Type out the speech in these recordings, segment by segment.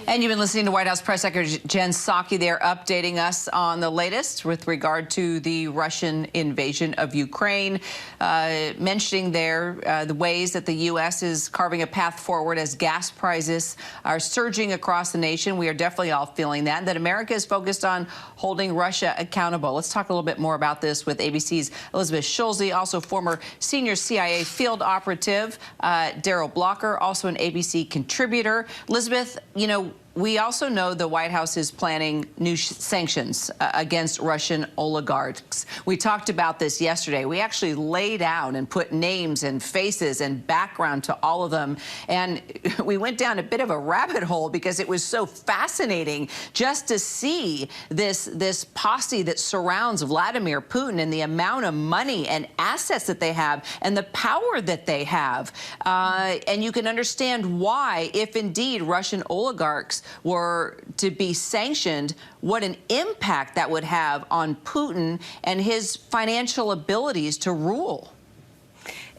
And you've been listening to White House Press Secretary Jen Psaki there updating us on the latest with regard to the Russian invasion of Ukraine, mentioning there the ways that the U.S. is carving a path forward as gas prices are surging across the nation. We are definitely all feeling that America is focused on holding Russia accountable. Let's talk a little bit more about this with ABC's Elizabeth Schulze, also former senior CIA field operative, Daryl Blocker, also an ABC contributor. Elizabeth, you know, we also know the White House is planning new sanctions against Russian oligarchs. We talked about this yesterday. We actually laid out and put names and faces and background to all of them. And we went down a bit of a rabbit hole because it was so fascinating just to see this posse that surrounds Vladimir Putin and the amount of money and assets that they have and the power that they have. And you can understand why, if indeed Russian oligarchs were to be sanctioned, what an impact that would have on Putin and his financial abilities to rule.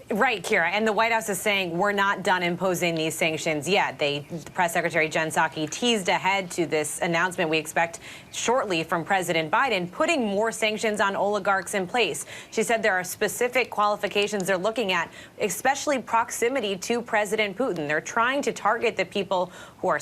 Right, Kira. And the White House is saying we're not done imposing these sanctions yet. Press Secretary Jen Psaki teased ahead to this announcement we expect shortly from President Biden, putting more sanctions on oligarchs in place. She said there are specific qualifications they're looking at, especially proximity to President Putin. They're trying to target the people who are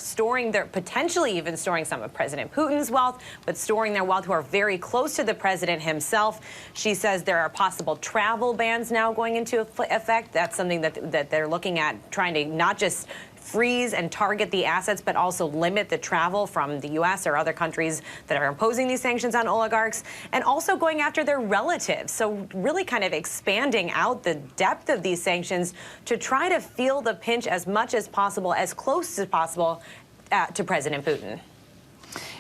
potentially even storing some of President Putin's wealth, but storing their wealth, who are very close to the president himself. She says there are possible travel bans now going into effect. That's something that they're looking at, trying to not just freeze and target the assets, but also limit the travel from the U.S. or other countries that are imposing these sanctions on oligarchs, and also going after their relatives. So really kind of expanding out the depth of these sanctions to try to feel the pinch as much as possible, as close as possible to President Putin.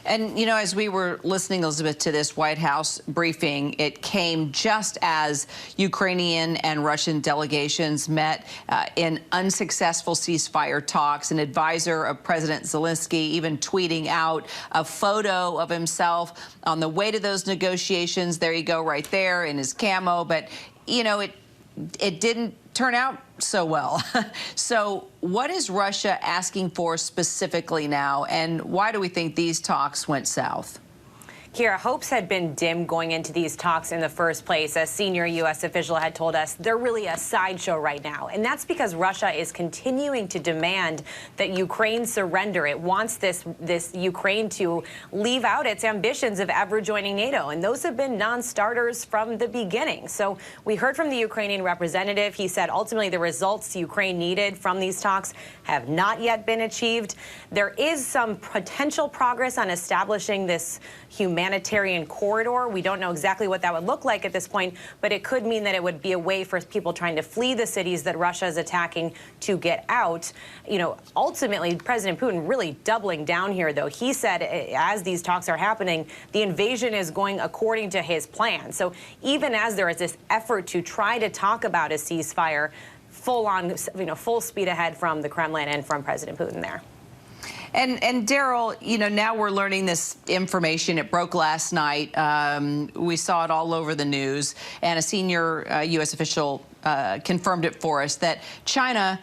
And, you know, as we were listening, Elizabeth, to this White House briefing, it came just as Ukrainian and Russian delegations met in unsuccessful ceasefire talks. An advisor of President Zelensky even tweeting out a photo of himself on the way to those negotiations. There you go, right there in his camo. But, you know, it didn't turn out so well. So what is Russia asking for specifically now, and why do we think these talks went south? Kira, hopes had been dim going into these talks in the first place. A senior U.S. official had told us they're really a sideshow right now. And that's because Russia is continuing to demand that Ukraine surrender. It wants this Ukraine to leave out its ambitions of ever joining NATO. And those have been non-starters from the beginning. So we heard from the Ukrainian representative. He said ultimately the results Ukraine needed from these talks have not yet been achieved. There is some potential progress on establishing this humanitarian corridor. We don't know exactly what that would look like at this point, but it could mean that it would be a way for people trying to flee the cities that Russia is attacking to get out. You know, ultimately, President Putin really doubling down here, though. He said, as these talks are happening, the invasion is going according to his plan. So even as there is this effort to try to talk about a ceasefire, full speed ahead from the Kremlin and from President Putin there. And Daryl, you know, now we're learning this information. It broke last night. We saw it all over the news, and a senior U.S. official confirmed it for us that China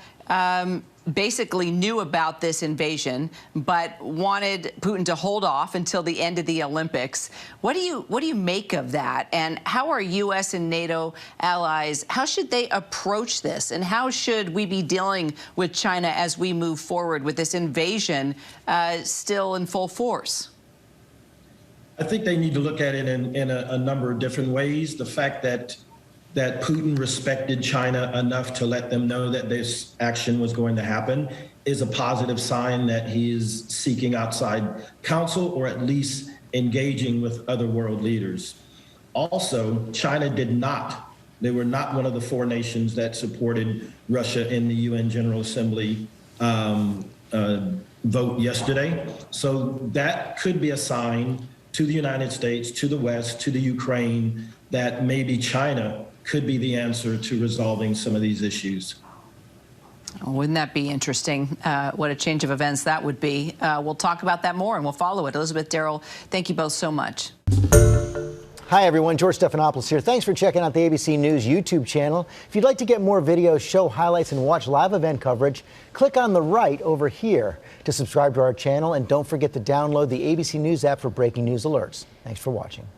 basically knew about this invasion, but wanted Putin to hold off until the end of the Olympics. What do you make of that? And how are U.S. and NATO allies, how should they approach this? And how should we be dealing with China as we move forward with this invasion still in full force? I think they need to look at it in a number of different ways. The fact that Putin respected China enough to let them know that this action was going to happen is a positive sign that he is seeking outside counsel, or at least engaging with other world leaders. Also, China they were not one of the 4 nations that supported Russia in the UN General Assembly vote yesterday. So that could be a sign to the United States, to the West, to the Ukraine, that maybe China could be the answer to resolving some of these issues. Wouldn't that be interesting? What a change of events that would be. We'll talk about that more and we'll follow it. Elizabeth, Daryl, thank you both so much. Hi, everyone. George Stephanopoulos here. Thanks for checking out the ABC News YouTube channel. If you'd like to get more videos, show highlights, and watch live event coverage, click on the right over here to subscribe to our channel. And don't forget to download the ABC News app for breaking news alerts. Thanks for watching.